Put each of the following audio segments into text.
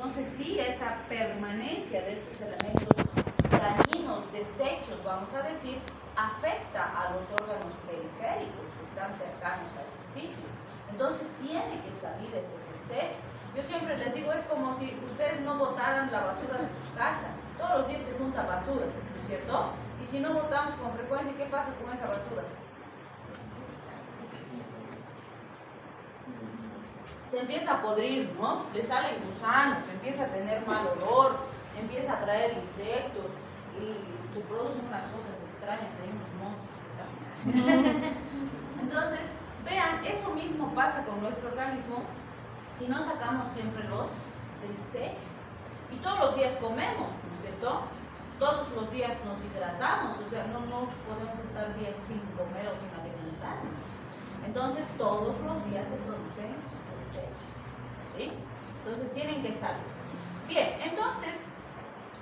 Entonces sí, esa permanencia de estos elementos dañinos, desechos, vamos a decir, afecta a los órganos periféricos que están cercanos a ese sitio. Entonces tiene que salir ese desecho. Yo siempre les digo, es como si ustedes no botaran la basura de su casa. Todos los días se junta basura, ¿no es cierto? Y si no botamos con frecuencia, ¿qué pasa con esa basura? Se empieza a podrir, ¿no? Le salen gusanos, empieza a tener mal olor, empieza a traer insectos y se producen unas cosas extrañas, hay unos monstruos que salen. Entonces, vean, eso mismo pasa con nuestro organismo si no sacamos siempre los desechos. Y todos los días comemos, ¿no es cierto? Todos los días nos hidratamos, o sea, no podemos estar días sin comer o sin alimentarnos. Entonces, todos los días se producen desechos, ¿sí? Entonces, tienen que salir. Bien, entonces,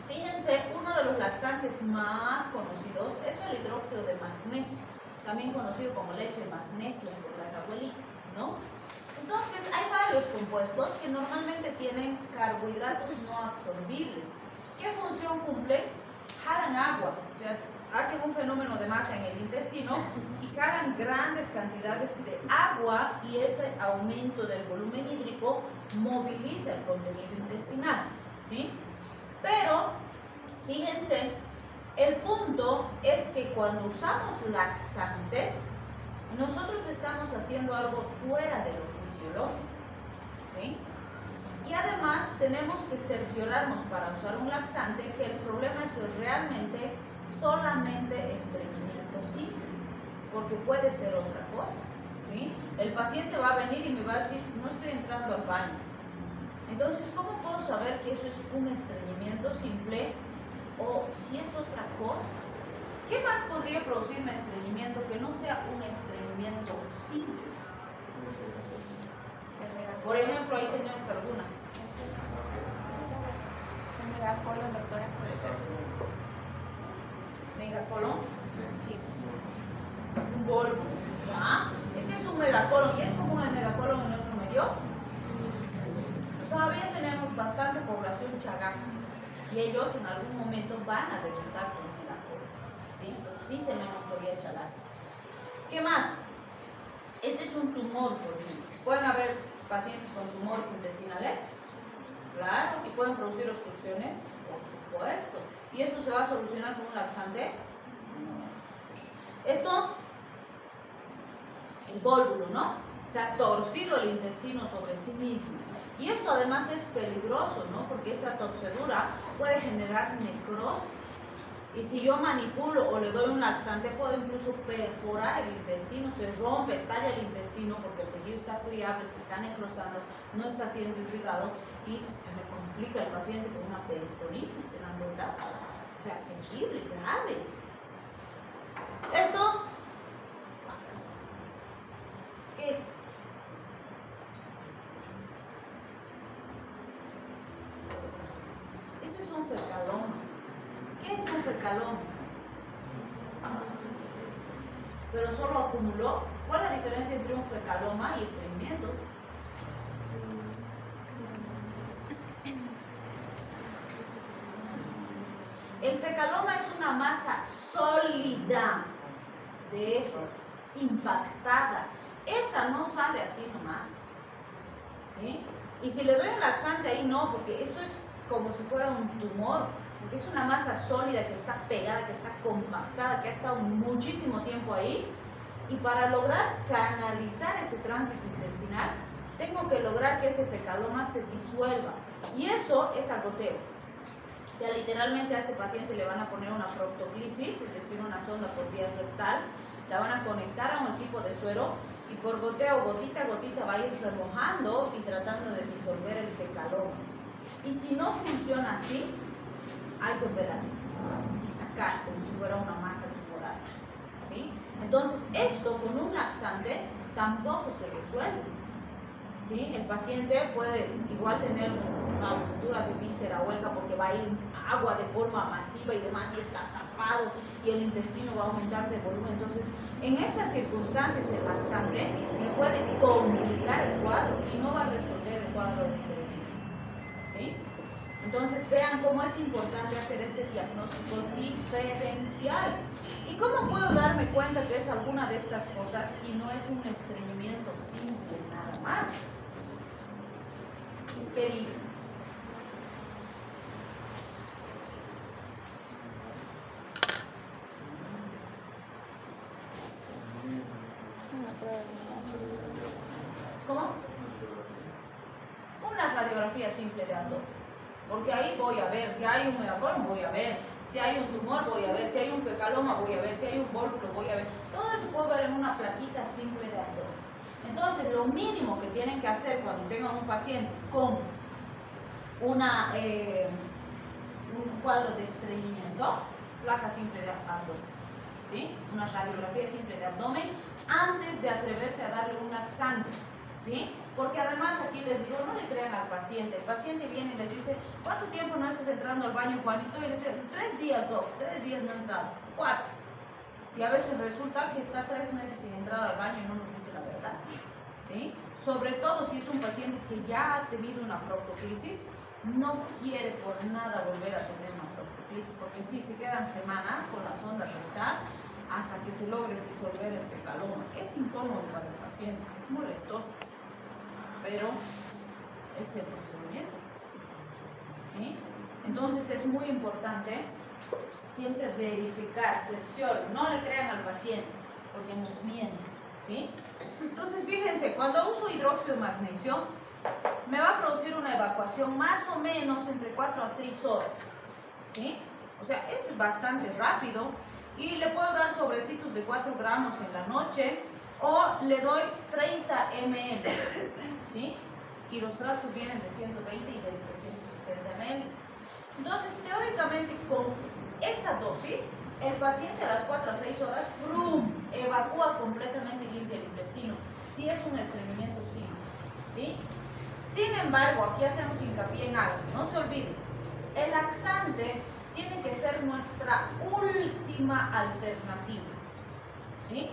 fíjense, uno de los laxantes más conocidos es el hidróxido de magnesio, también conocido como leche de magnesia por las abuelitas, ¿no? Entonces, hay varios compuestos que normalmente tienen carbohidratos no absorbibles. ¿Qué función cumplen? Jalan agua, o sea, hacen un fenómeno de masa en el intestino y jalan grandes cantidades de agua y ese aumento del volumen hídrico moviliza el contenido intestinal, ¿sí? Pero, fíjense, el punto es que cuando usamos laxantes, nosotros estamos haciendo algo fuera de lo fisiológico, ¿sí? Y además tenemos que cerciorarnos para usar un laxante que el problema es realmente solamente estreñimiento simple, porque puede ser otra cosa, ¿sí? El paciente va a venir y me va a decir, no estoy entrando al baño. Entonces, ¿cómo puedo saber que eso es un estreñimiento simple o si es otra cosa? ¿Qué más podría producirme estreñimiento que no sea un estreñimiento simple? Por ejemplo, ahí tenemos algunas. El megacolon, doctora, puede ser. ¿Megacolon? Sí. Un bulbo. ¿Ya? Este es un megacolon y es común el megacolon en nuestro medio. Todavía tenemos bastante población chagaza y ellos en algún momento van a debutar con el megacolon, ¿sí? Entonces sí tenemos todavía chagaza. ¿Qué más? Este es un tumor, por ejemplo. Pueden haber pacientes con tumores intestinales, claro, y pueden producir obstrucciones, por supuesto. ¿Y esto se va a solucionar con un laxante? No. Esto, el vólvulo, ¿no? Se ha torcido el intestino sobre sí mismo. Y esto además es peligroso, ¿no? Porque esa torcedura puede generar necrosis. Y si yo manipulo o le doy un laxante, puedo incluso perforar el intestino, se rompe, estalla el intestino porque el tejido está friable, se está necrosando, no está siendo irrigado y se me complica el paciente con una peritonitis, ¿se dan cuenta? O sea, terrible, grave. Esto, ¿qué es? Ese es un fecaloma. ¿Qué es un fecaloma? Pero solo acumuló. ¿Cuál es la diferencia entre un fecaloma y estreñimiento? El fecaloma es una masa sólida de heces, impactada. Esa no sale así nomás, ¿sí? Y si le doy un laxante ahí, no, porque eso es como si fuera un tumor, porque es una masa sólida que está pegada, que está compactada, que ha estado muchísimo tiempo ahí. Y para lograr canalizar ese tránsito intestinal, tengo que lograr que ese fecaloma se disuelva. Y eso es a goteo. O sea, literalmente a este paciente le van a poner una proctoclisis, es decir, una sonda por vía rectal, la van a conectar a un equipo de suero y por goteo, gotita a gotita, va a ir remojando y tratando de disolver el fecaloma. Y si no funciona así, hay que operar y sacar como si fuera una masa tumoral, ¿sí? Entonces, esto con un laxante tampoco se resuelve, ¿sí? El paciente puede igual tener una ruptura de víscera hueca porque va a ir agua de forma masiva y demás y está tapado y el intestino va a aumentar de volumen. Entonces, en estas circunstancias el laxante me puede complicar el cuadro y no va a resolver el cuadro de estreñimiento, ¿sí? Entonces vean cómo es importante hacer ese diagnóstico diferencial. ¿Y cómo puedo darme cuenta que es alguna de estas cosas y no es un estreñimiento simple nada más? ¿Qué dice? ¿Cómo? Una radiografía simple de abdomen. Porque ahí voy a ver si hay un megacolon, voy a ver si hay un tumor, voy a ver si hay un fecaloma, voy a ver si hay un vólvulo, voy a ver. Todo eso puedo ver en una plaquita simple de abdomen. Entonces, lo mínimo que tienen que hacer cuando tengan un paciente con un cuadro de estreñimiento, placa simple de abdomen, ¿sí? Una radiografía simple de abdomen antes de atreverse a darle un laxante, ¿sí? Porque además aquí les digo, no le crean al paciente. El paciente viene y les dice, ¿cuánto tiempo no estás entrando al baño, Juanito? Y le dice, 3 días, Doc, 3 días no he entrado, 4. Y a veces resulta que está 3 meses sin entrar al baño y no nos dice la verdad, ¿sí? Sobre todo si es un paciente que ya ha tenido una proctoclisis, no quiere por nada volver a tener una proctoclisis, porque sí, se quedan semanas con la sonda rectal hasta que se logre disolver el fecaloma. Es incómodo para el paciente, es molestoso, pero es el procedimiento, ¿sí? Entonces es muy importante siempre verificar, cerciorar, no le crean al paciente, porque nos mienten, ¿sí? Entonces fíjense, cuando uso hidróxido de magnesio, me va a producir una evacuación más o menos entre 4 a 6 horas, ¿sí? O sea, es bastante rápido y le puedo dar sobrecitos de 4 gramos en la noche o le doy 30 ml, ¿sí? Y los frascos vienen de 120 y de 360 ml. Entonces, teóricamente, con esa dosis, el paciente a las 4 a 6 horas, ¡brum!, evacúa completamente y limpia el intestino, si es un estreñimiento simple, ¿sí? Sin embargo, aquí hacemos hincapié en algo, no se olviden, el laxante tiene que ser nuestra última alternativa, ¿sí?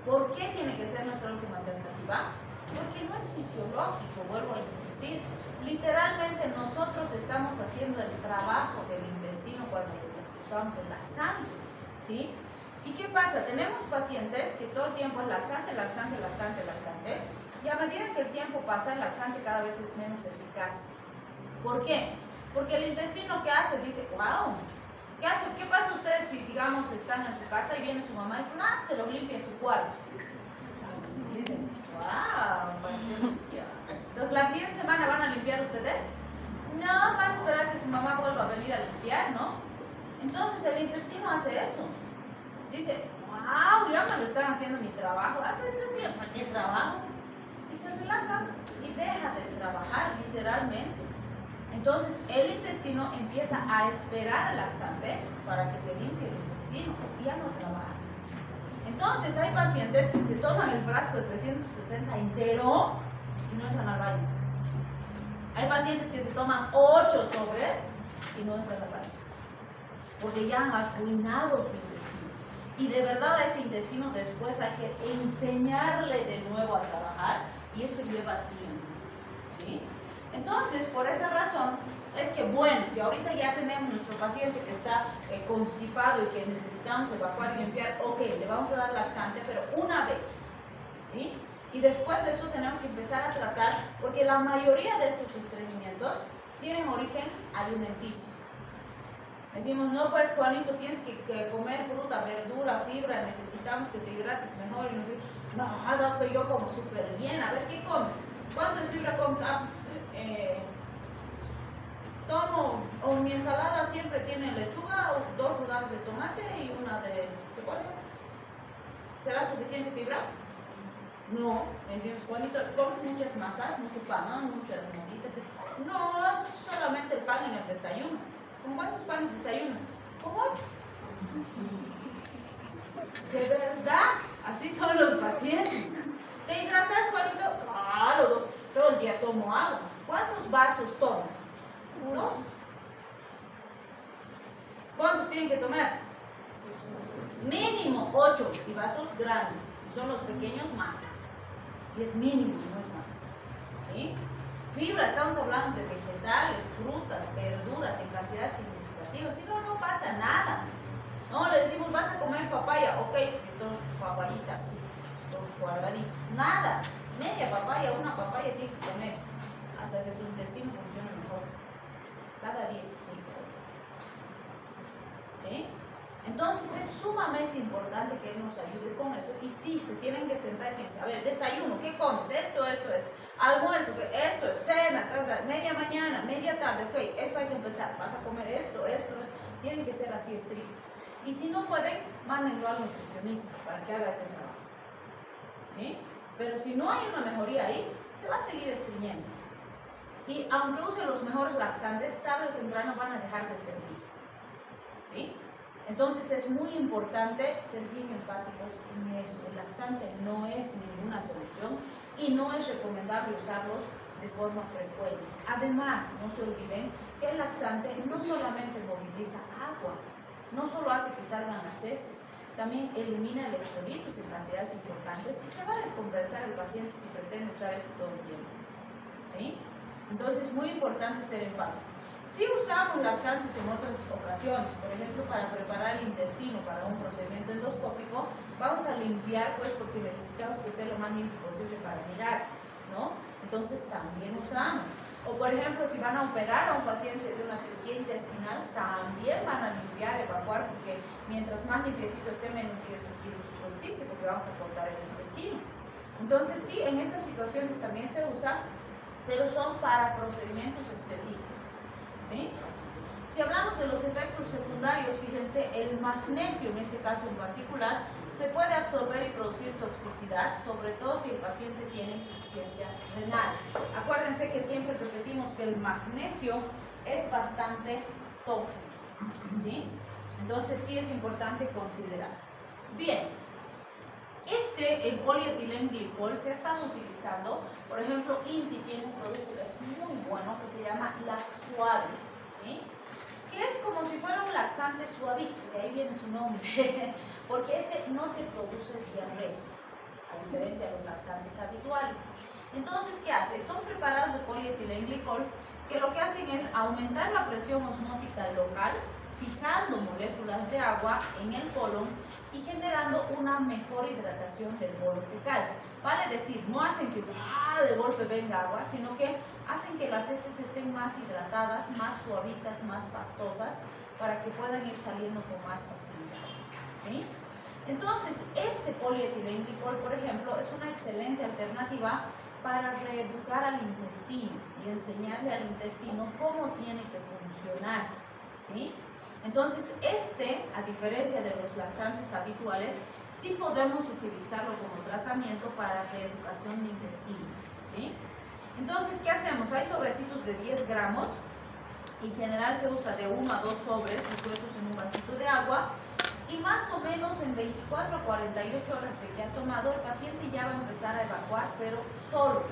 ¿Por qué tiene que ser nuestra última alternativa? Porque no es fisiológico, vuelvo a insistir. Literalmente nosotros estamos haciendo el trabajo del intestino cuando usamos el laxante, ¿sí? ¿Y qué pasa? Tenemos pacientes que todo el tiempo es laxante, laxante, laxante, laxante, y a medida que el tiempo pasa, el laxante cada vez es menos eficaz. ¿Por qué? Porque el intestino, ¿qué hace? Dice, wow, ¿qué hace? ¿Qué pasa ustedes si, digamos, están en su casa y viene su mamá y se los limpia en su cuarto? Y dicen, wow, parece limpia. Entonces, ¿la siguiente semana van a limpiar ustedes? No, van a esperar que su mamá vuelva a venir a limpiar, ¿no? Entonces, el intestino hace eso. Dice, wow, ya me lo están haciendo mi trabajo. Ah, pero entonces, ¿para qué trabajo? Y se relaja y deja de trabajar, literalmente. Entonces, el intestino empieza a esperar al laxante para que se limpie el intestino y ya no trabaja. Entonces, hay pacientes que se toman el frasco de 360 entero y no entran al baño. Hay pacientes que se toman 8 sobres y no entran al baño, porque ya han arruinado su intestino. Y de verdad a ese intestino después hay que enseñarle de nuevo a trabajar y eso lleva tiempo, ¿sí? Entonces, por esa razón, es que bueno, si ahorita ya tenemos nuestro paciente que está constipado y que necesitamos evacuar y limpiar, ok, le vamos a dar laxante, pero una vez, ¿sí? Y después de eso tenemos que empezar a tratar, porque la mayoría de estos estreñimientos tienen origen alimenticio. Decimos, no, pues Juanito, tienes que comer fruta, verdura, fibra, necesitamos que te hidrates mejor y no sé. No, doctor, yo como súper bien. A ver, ¿qué comes? ¿Cuánto de fibra comes? Ah, pues, tomo, o mi ensalada siempre tiene lechuga, o 2 rodajas de tomate y una de cebolla. ¿Será suficiente fibra? No. Me decimos, Juanito, comes muchas masas, mucho pan, ¿no? Muchas masitas. No, solamente el pan en el desayuno. ¿Con cuántos panes desayunas? Con 8. De verdad, así son los pacientes. ¿Te hidratas, Juanito? Claro, todo el día tomo agua. ¿Cuántos vasos tomas? 2. ¿Cuántos tienen que tomar? Mínimo 8 y vasos grandes. Si son los pequeños, más. Y es mínimo, no es más. ¿Sí? Fibra, estamos hablando de vegetales, frutas, verduras en cantidades significativas. Si no, no pasa nada. No, le decimos, vas a comer papaya. Ok, sí, dos papayitas, sí, dos cuadraditos. Nada. Media papaya, una papaya tiene que comer hasta que su intestino funcione mejor. Cada día, sí. ¿Sí? Entonces es sumamente importante que Él nos ayude con eso. Y sí, se tienen que sentar y pensar, a ver, desayuno, ¿qué comes? Esto. Almuerzo, esto, cena, media mañana, media tarde, ok, esto hay que empezar. Vas a comer esto. Tienen que ser así estrictos. Y si no pueden, mándenlo al nutricionista para que haga ese trabajo. ¿Sí? Pero si no hay una mejoría ahí, se va a seguir estreñiendo. Y aunque usen los mejores laxantes, tarde o temprano van a dejar de servir. ¿Sí? Entonces es muy importante ser bien enfáticos en eso. El laxante no es ninguna solución y no es recomendable usarlos de forma frecuente. Además, no se olviden que el laxante no solamente moviliza agua, no solo hace que salgan las heces, también elimina electrolitos en cantidades importantes y se va a descompensar el paciente si pretende usar eso todo el tiempo. ¿Sí? Entonces es muy importante ser enfático. Si usamos laxantes en otras ocasiones, por ejemplo para preparar el intestino para un procedimiento endoscópico, vamos a limpiar pues porque necesitamos que esté lo más limpio posible para mirar, ¿no? Entonces también usamos. O por ejemplo si van a operar a un paciente de una cirugía intestinal, también van a limpiar, evacuar, porque mientras más limpiecito esté, menos riesgo quirúrgico existe, porque vamos a cortar el intestino. Entonces sí, en esas situaciones también se usa, pero son para procedimientos específicos. ¿Sí? Si hablamos de los efectos secundarios, fíjense, el magnesio en este caso en particular se puede absorber y producir toxicidad, sobre todo si el paciente tiene insuficiencia renal. Acuérdense que siempre repetimos que el magnesio es bastante tóxico. ¿Sí? Entonces sí es importante considerar. Bien, el polietilenglicol se ha estado utilizando, por ejemplo, INTI tiene un producto que es muy bueno que se llama Laxuave, ¿sí? Que es como si fuera un laxante suavito, de ahí viene su nombre, porque ese no te produce diarrea, a diferencia de los laxantes habituales. Entonces, ¿qué hace? Son preparados de polietilenglicol que lo que hacen es aumentar la presión osmótica local, fijando moléculas de agua en el colon y generando una mejor hidratación del bolo fecal. Vale decir, no hacen que de golpe venga agua, sino que hacen que las heces estén más hidratadas, más suavitas, más pastosas, para que puedan ir saliendo con más facilidad. ¿Sí? Entonces, este polietilenglicol, por ejemplo, es una excelente alternativa para reeducar al intestino y enseñarle al intestino cómo tiene que funcionar. ¿Sí? Entonces, a diferencia de los laxantes habituales, sí podemos utilizarlo como tratamiento para reeducación de intestino, ¿sí? Entonces, ¿qué hacemos? Hay sobrecitos de 10 gramos, y en general se usa de 1 a 2 sobres disueltos en un vasito de agua, y más o menos en 24 a 48 horas de que ha tomado, el paciente ya va a empezar a evacuar, pero solo,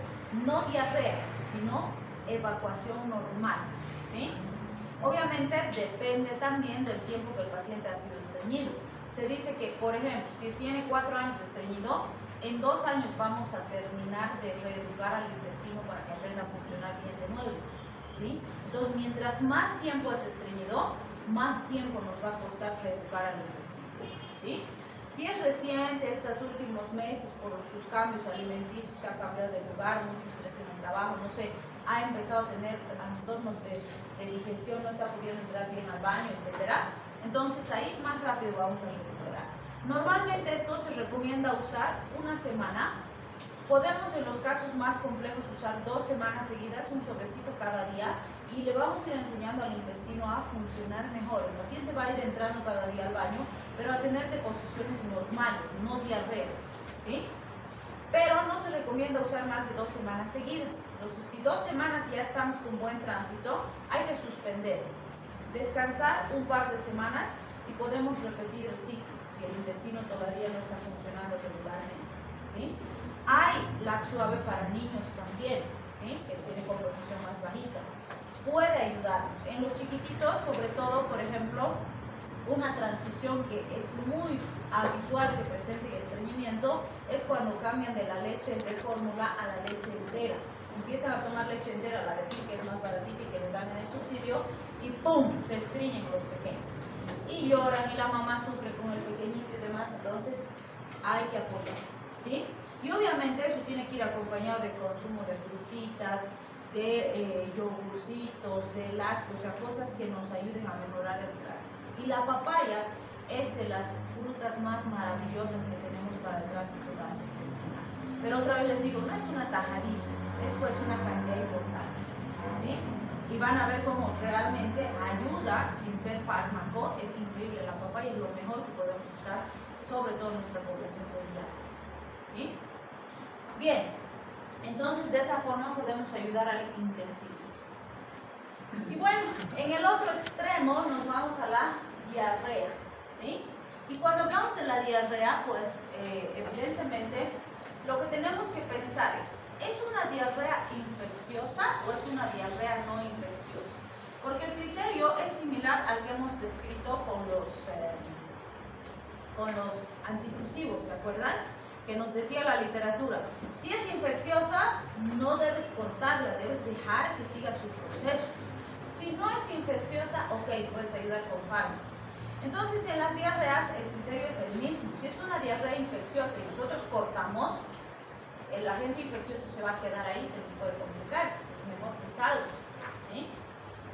no diarrea, sino evacuación normal, ¿sí? Obviamente depende también del tiempo que el paciente ha sido estreñido. Se dice que, por ejemplo, si tiene 4 años de estreñido, en 2 años vamos a terminar de reeducar al intestino para que aprenda a funcionar bien de nuevo, ¿sí? Entonces, mientras más tiempo es estreñido, más tiempo nos va a costar reeducar al intestino, ¿sí? Si es reciente, estos últimos meses, por sus cambios alimenticios, se ha cambiado de lugar, mucho estrés en el trabajo, no sé, ha empezado a tener trastornos de digestión, no está pudiendo entrar bien al baño, etc. Entonces ahí más rápido vamos a recuperar. Normalmente esto se recomienda usar una semana. Podemos en los casos más complejos usar 2 semanas seguidas, un sobrecito cada día, y le vamos a ir enseñando al intestino a funcionar mejor. El paciente va a ir entrando cada día al baño, pero a tener deposiciones normales, no diarreas, ¿sí? Pero no se recomienda usar más de 2 semanas seguidas. Entonces, si 2 semanas ya estamos con buen tránsito, hay que suspender, descansar un par de semanas y podemos repetir el ciclo, si el intestino todavía no está funcionando regularmente, ¿sí? Hay Laxuave para niños también, ¿sí? Que tiene composición más bajita. Puede ayudarnos. En los chiquititos, sobre todo, por ejemplo, una transición que es muy habitual que presente el estreñimiento es cuando cambian de la leche de fórmula a la leche entera. empiezan a tomar leche entera, la de PIN, que es más baratita y que les dan en el subsidio, y ¡pum!, se estriñen los pequeños. Y lloran y la mamá sufre con el pequeñito y demás, entonces hay que apoyar, ¿sí? Y obviamente eso tiene que ir acompañado de consumo de frutitas, de yogurcitos, de lácteos, o sea, cosas que nos ayuden a mejorar el tránsito. Y la papaya es de las frutas más maravillosas que tenemos para el tránsito gastrointestinal. Pero otra vez les digo, no es una tajadita, es pues una cantidad importante, ¿sí? Y van a ver cómo realmente ayuda sin ser fármaco. Es increíble, la papaya es lo mejor que podemos usar, sobre todo en nuestra población pediátrica, ¿sí? Bien, entonces de esa forma podemos ayudar al intestino. Y bueno, en el otro extremo nos vamos a la diarrea, ¿sí? Y cuando hablamos de la diarrea, pues evidentemente lo que tenemos que pensar ¿es una diarrea infecciosa o es una diarrea no infecciosa? Porque el criterio es similar al que hemos descrito con los antitusivos, ¿se acuerdan? Que nos decía la literatura, si es infecciosa, no debes cortarla, debes dejar que siga su proceso. Si no es infecciosa, ok, puedes ayudar con fármacos. Entonces, en las diarreas, el criterio es el mismo. Si es una diarrea infecciosa y nosotros cortamos, el agente infeccioso se va a quedar ahí, se nos puede complicar, es mejor que salga, ¿sí?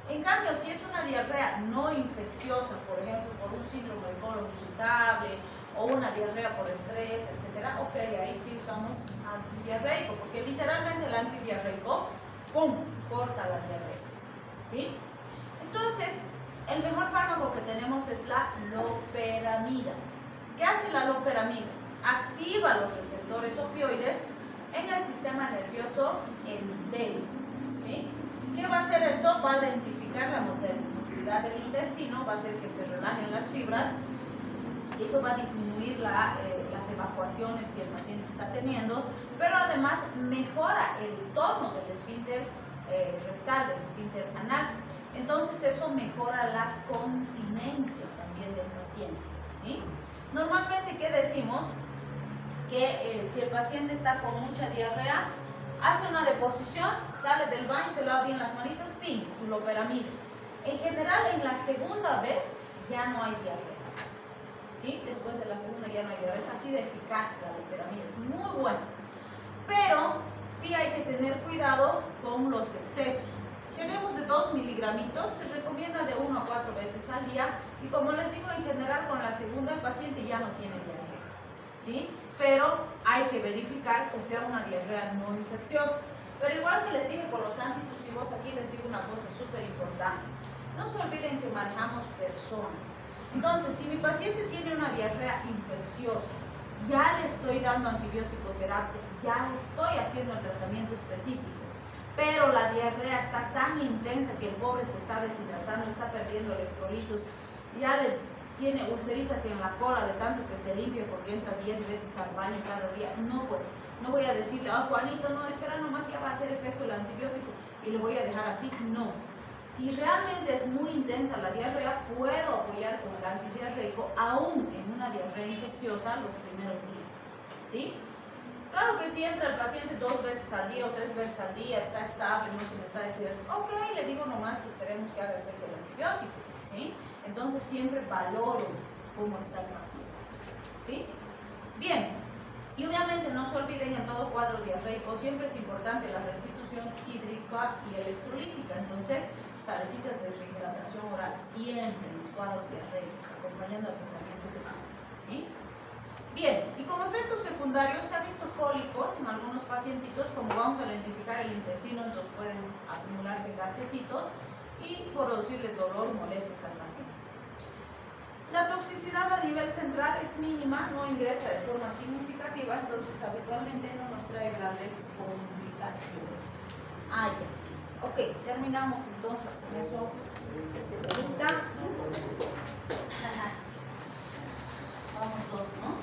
En cambio, si es una diarrea no infecciosa, por ejemplo, por un síndrome de colon irritable o una diarrea por estrés, etcétera, ok, ahí sí usamos antidiarreico, porque literalmente el antidiarreico, ¡pum!, corta la diarrea, ¿sí? Entonces, el mejor fármaco que tenemos es la loperamida. ¿Qué hace la loperamida? Activa los receptores opioides en el sistema nervioso endógeno, ¿sí? ¿Qué va a hacer eso? Va a lentificar la motilidad del intestino, va a hacer que se relajen las fibras, y eso va a disminuir las evacuaciones que el paciente está teniendo, pero además mejora el tono del esfínter rectal, del esfínter anal. Entonces eso mejora la continencia también del paciente, ¿sí? Normalmente, ¿qué decimos? Que si el paciente está con mucha diarrea, hace una deposición, sale del baño, se lava bien las manitos, ¡pim!, su loperamida. En general, en la segunda vez ya no hay diarrea, ¿sí? Después de la segunda ya no hay diarrea. Es así de eficaz la loperamida, es muy buena. Pero sí hay que tener cuidado con los excesos. Tenemos de 2 miligramitos, se recomienda de 1 a 4 veces al día, y como les digo, en general con la segunda el paciente ya no tiene diarrea, ¿sí? Pero hay que verificar que sea una diarrea no infecciosa. Pero igual que les dije con los antitusivos, aquí les digo una cosa súper importante. No se olviden que manejamos personas. Entonces, si mi paciente tiene una diarrea infecciosa, ya le estoy dando antibiótico terapia, ya estoy haciendo el tratamiento específico, pero la diarrea está tan intensa que el pobre se está deshidratando, está perdiendo electrolitos, ya le tiene ulceritas en la cola de tanto que se limpia porque entra 10 veces al baño cada día. No, pues, no voy a decirle, Juanito, no, espera nomás, ya va a hacer efecto el antibiótico y lo voy a dejar así. No. Si realmente es muy intensa la diarrea, puedo apoyar con el antidiarreico aún en una diarrea infecciosa los primeros días, ¿sí? Claro que si entra el paciente 2 veces al día o 3 veces al día, está estable, no se me está diciendo, ok, le digo nomás que esperemos que haga efecto el antibiótico, ¿sí? Entonces siempre valoro cómo está el paciente, ¿sí? Bien, y obviamente no se olviden, en todo cuadro diarreico siempre es importante la restitución hídrica y electrolítica. Entonces, salecitas de rehidratación oral siempre en los cuadros diarreicos, acompañando al tratamiento que pasa, ¿sí? Bien, y como efectos secundarios se ha visto cólicos en algunos pacientitos. Como vamos a lentificar el intestino, entonces pueden acumularse gasecitos y producirle dolor y molestias al paciente. La toxicidad a nivel central es mínima, no ingresa de forma significativa, entonces habitualmente no nos trae grandes complicaciones. Ya. Ok, terminamos entonces con eso, temita. Vamos 2, ¿no?